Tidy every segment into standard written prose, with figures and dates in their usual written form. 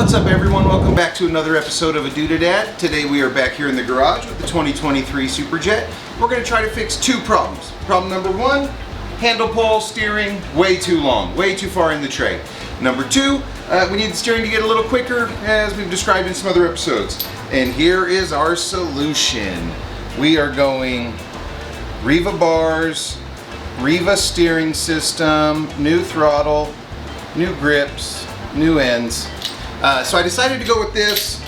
What's up everyone? Welcome back to another episode of A Doodadad. Today we are back here in the garage with the 2023 Superjet. We're going to try to fix two problems. Problem number one, handle pole steering way too long, way too far in the tray. Number two, we need the steering to get a little quicker, as we've described in some other episodes. And here is our solution. We are going RIVA bars, RIVA steering system, new throttle, new grips, new ends. So I decided to go with this.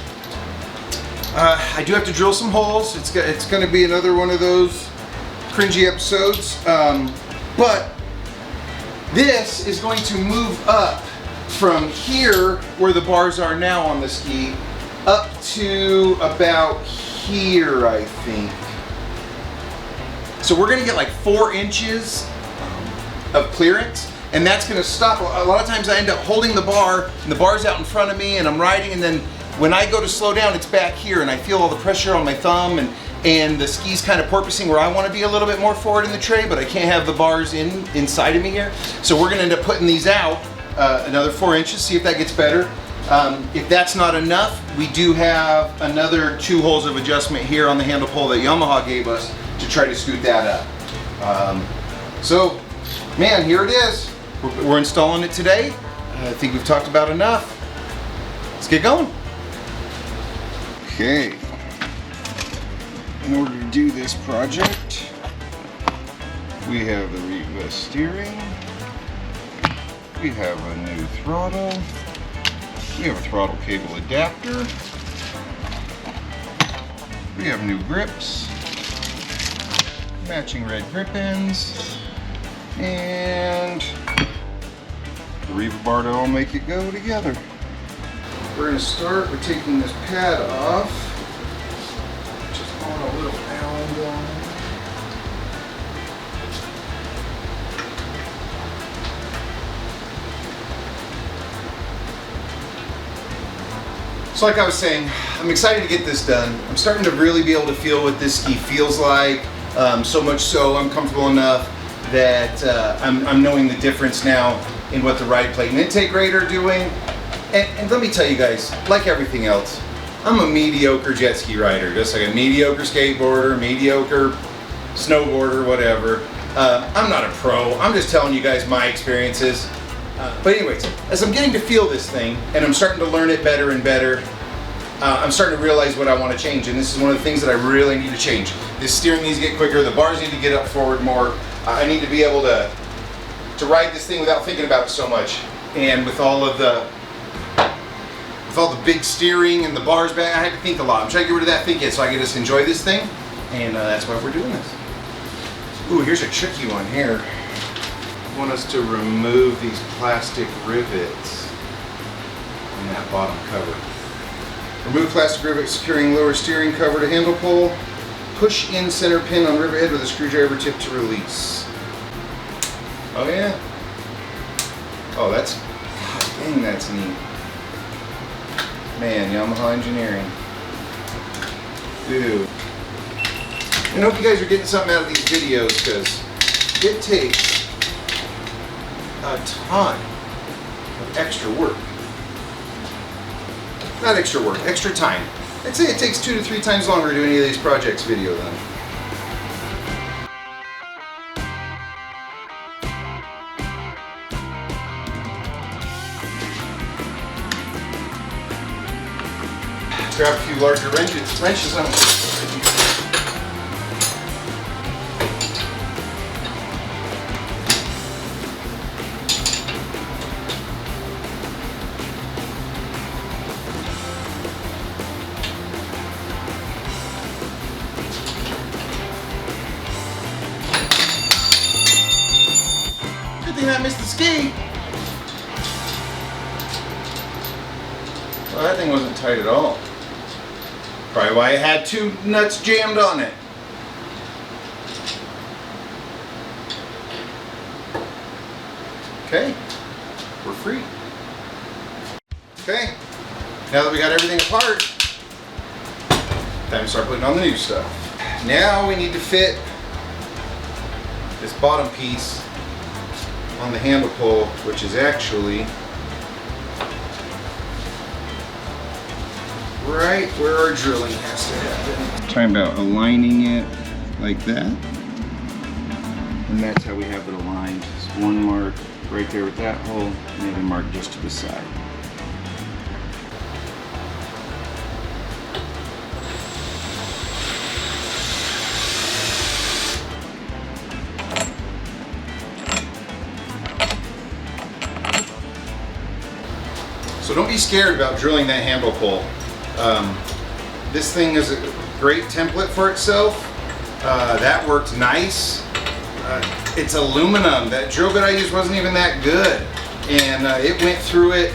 I do have to drill some holes. It's going to be another one of those cringy episodes. But this is going to move up from here, where the bars are now on the ski, up to about here, I think. So we're going to get like 4 inches of clearance. And that's going to stop. A lot of times I end up holding the bar, and the bar's out in front of me, and I'm riding, and then when I go to slow down, it's back here, and I feel all the pressure on my thumb, and the ski's kind of porpoising where I want to be a little bit more forward in the tray, but I can't have the bars inside of me here. So we're going to end up putting these out another 4 inches, see if that gets better. If that's not enough, we do have another 2 holes of adjustment here on the handle pole that Yamaha gave us to try to scoot that up. So, man, here it is. We're installing it today. I think we've talked about enough. Let's get going. Okay. In order to do this project, we have the RIVA steering. We have a new throttle. We have a throttle cable adapter. We have new grips. Matching red grip ends. And the RIVA bar to all make it go together. We're going to start with taking this pad off, just on a little Allen line. So like I was saying, I'm excited to get this done. I'm starting to really be able to feel what this ski feels like, so much so I'm comfortable enough that I'm knowing the difference now in what the ride plate and intake rate are doing. And let me tell you guys, like everything else, I'm a mediocre jet ski rider, just like a mediocre skateboarder, mediocre snowboarder, whatever. I'm not a pro, I'm just telling you guys my experiences. But anyways, as I'm getting to feel this thing, and I'm starting to learn it better and better, I'm starting to realize what I want to change, and this is one of the things that I really need to change. This steering needs to get quicker, the bars need to get up forward more. I need to be able to ride this thing without thinking about it so much. And with all the big steering and the bars back, I had to think a lot. I'm trying to get rid of that thinking so I can just enjoy this thing, and that's why we're doing this. Ooh, here's a tricky one here. I want us to remove these plastic rivets in that bottom cover. Remove plastic rivet securing lower steering cover to handle pole. Push in center pin on rivet head with a screwdriver tip to release. Oh yeah. Oh, dang, that's neat. Man, Yamaha engineering. Dude. I hope you guys are getting something out of these videos, because it takes a ton of extra work. Not extra work, extra time. I'd say it takes 2 to 3 times longer to do any of these projects video than. Let's grab a few larger wrenches on it. I missed the ski. Well, that thing wasn't tight at all. Probably why it had 2 nuts jammed on it. Okay, we're free. Okay, now that we got everything apart, time to start putting on the new stuff. Now we need to fit this bottom piece on the handle pole, which is actually right where our drilling has to happen. Talking about aligning it like that. And that's how we have it aligned. Just one mark right there with that hole, and the other mark just to the side. So don't be scared about drilling that handle pole. This thing is a great template for itself. That worked nice. It's aluminum. That drill bit I used wasn't even that good. And it went through it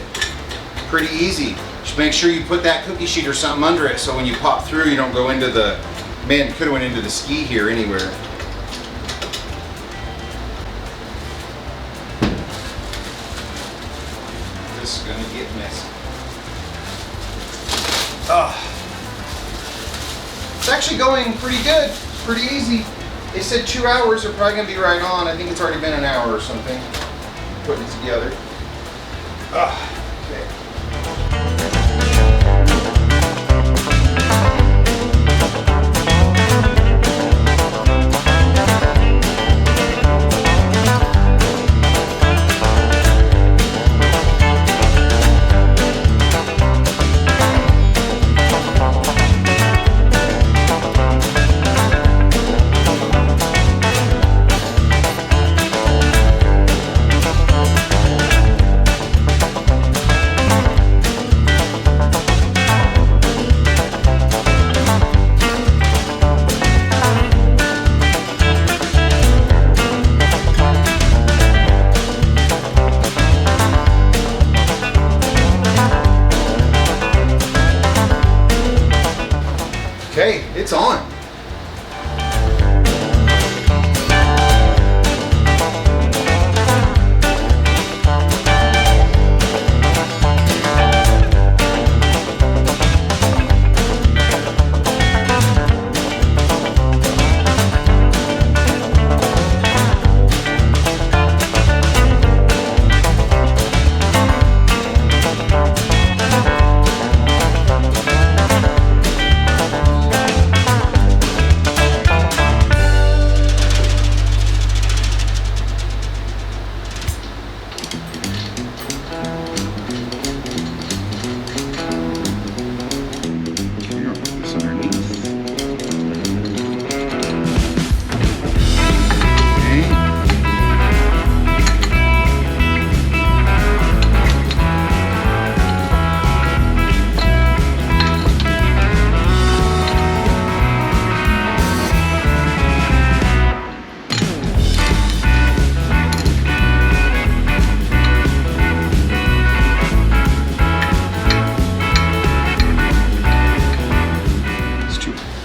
pretty easy. Just make sure you put that cookie sheet or something under it so when you pop through you don't go into the, man, you could have went into the ski here anywhere. This is gonna get messy. It's actually going pretty good, pretty easy. They said 2 hours, they're probably gonna be right on. I think it's already been an hour or something putting it together. Okay. Okay, it's on.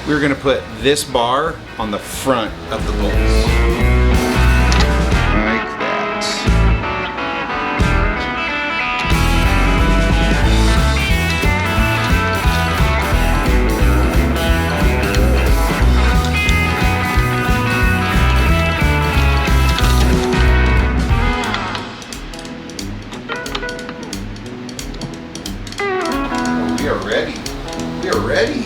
We're gonna put this bar on the front of the bolts. Like that. We are ready. We are ready.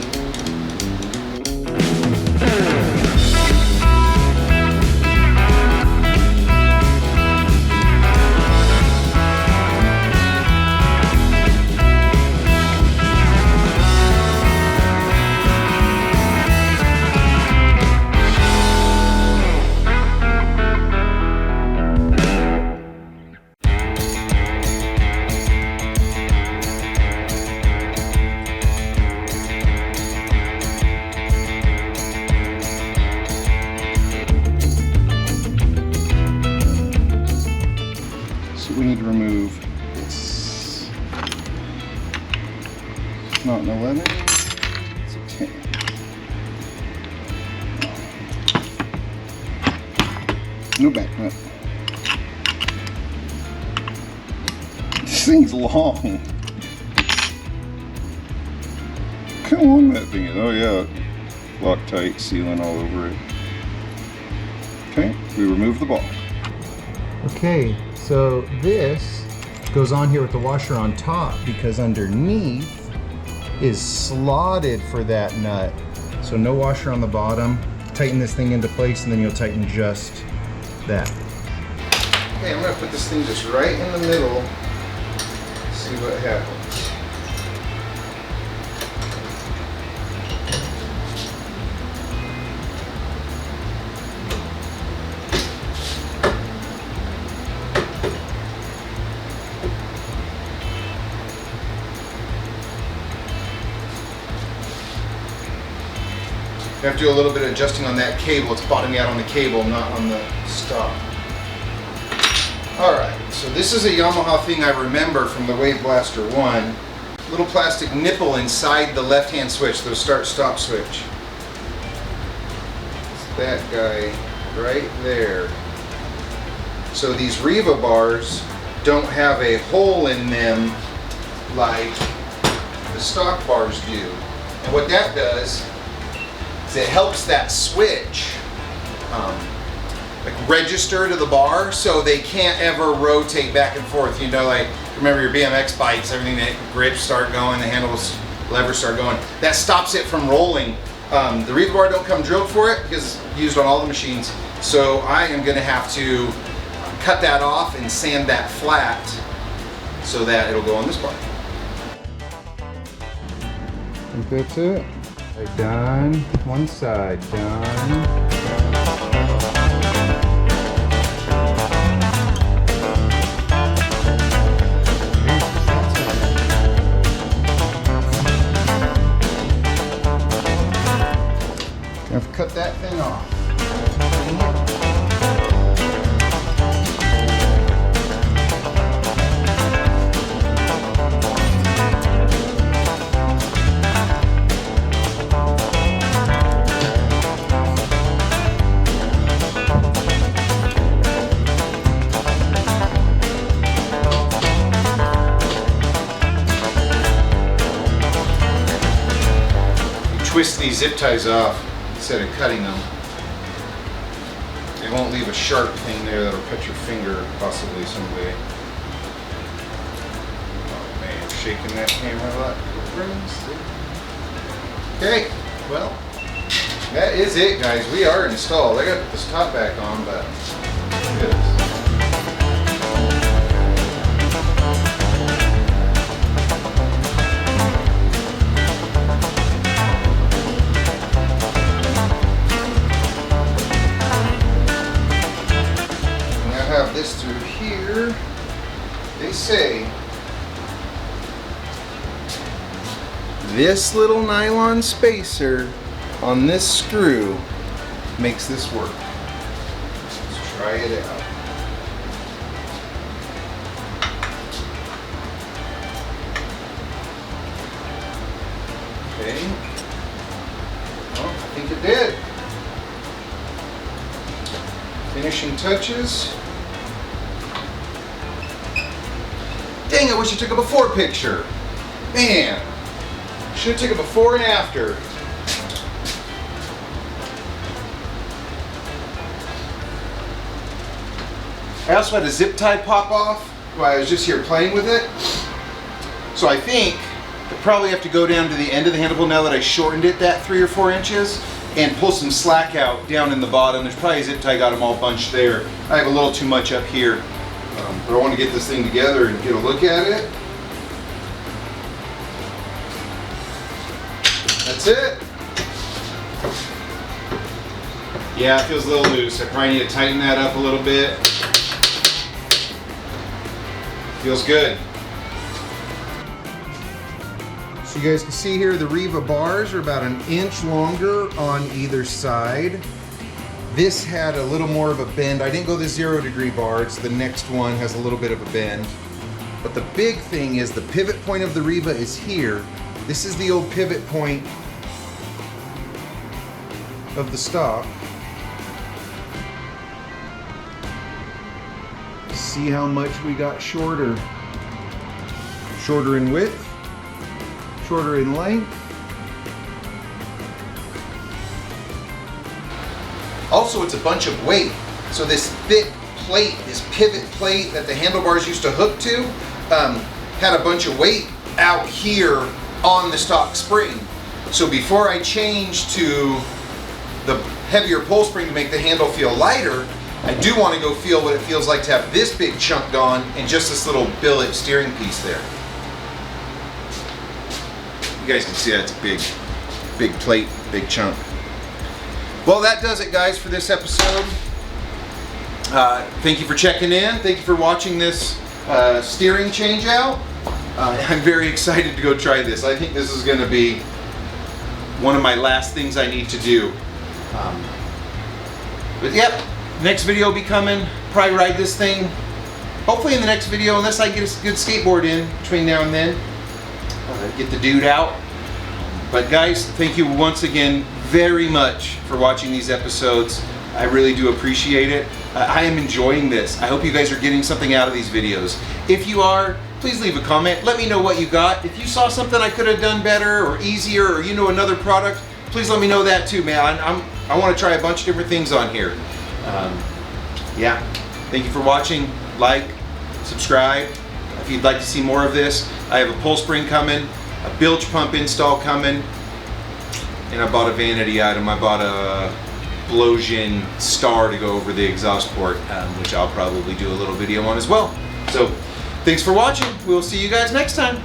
We need to remove this. It's not an 11, it's a 10. No back nut. This thing's long. Come on, that thing is. Oh yeah, Loctite sealing all over it. Okay, we remove the ball. Okay, so this goes on here with the washer on top because underneath is slotted for that nut. So no washer on the bottom. Tighten this thing into place and then you'll tighten just that. Okay, I'm gonna put this thing just right in the middle, see what happens. You have to do a little bit of adjusting on that cable. It's bottoming out on the cable, not on the stop. Alright, so this is a Yamaha thing I remember from the Wave Blaster 1. Little plastic nipple inside the left-hand switch, the start-stop switch. It's that guy right there. So these RIVA bars don't have a hole in them like the stock bars do. And what that does is it helps that switch like register to the bar, so they can't ever rotate back and forth. You know, like remember your BMX bikes, everything, that grips start going, the handles, levers start going. That stops it from rolling. The RIVA bar don't come drilled for it because it's used on all the machines. So I am going to have to cut that off and sand that flat so that it'll go on this bar. I think that's it. Done. One side done. I've cut that thing off. Twist these zip ties off instead of cutting them. It won't leave a sharp thing there that'll cut your finger possibly someday. Oh man, I'm shaking that camera a lot. Okay, well, that is it, guys. We are installed. I got to put this top back on, but it is. This through here, they say this little nylon spacer on this screw makes this work. Let's try it out. Okay. Well, I think it did. Finishing touches. Dang, I wish I took a before picture. Man, should have taken a before and after. I also had a zip tie pop off while I was just here playing with it. So I think I probably have to go down to the end of the handle now that I shortened it that 3 or 4 inches and pull some slack out down in the bottom. There's probably a zip tie got them all bunched there. I have a little too much up here. But I want to get this thing together and get a look at it. That's it. Yeah, it feels a little loose. I probably need to tighten that up a little bit. Feels good. So you guys can see here the RIVA bars are about 1 inch longer on either side. This had a little more of a bend. I didn't go the 0-degree bars. The next one has a little bit of a bend. But the big thing is the pivot point of the RIVA is here. This is the old pivot point of the stock. See how much we got shorter. Shorter in width, shorter in length. Also, it's a bunch of weight. So this thick plate, this pivot plate that the handlebars used to hook to, had a bunch of weight out here on the stock spring. So before I change to the heavier pull spring to make the handle feel lighter, I do want to go feel what it feels like to have this big chunk gone and just this little billet steering piece there. You guys can see that's a big plate, big chunk. Well, that does it, guys, for this episode. Thank you for checking in. Thank you for watching this steering change out. I'm very excited to go try this. I think this is going to be one of my last things I need to do. But yep, next video will be coming. Probably ride this thing. Hopefully in the next video, unless I get a good skateboard in between now and then. Get the dude out. But guys, thank you once again very much for watching these episodes. I really do appreciate it. I am enjoying this. I hope you guys are getting something out of these videos. If you are, please leave a comment. Let me know what you got. If you saw something I could have done better or easier, or you know another product, please let me know that too, man. I want to try a bunch of different things on here. Yeah, thank you for watching. Like, subscribe. If you'd like to see more of this, I have a pull spring coming, a bilge pump install coming, and I bought a vanity item. I bought a Blosian star to go over the exhaust port, which I'll probably do a little video on as well. So, thanks for watching. We'll see you guys next time.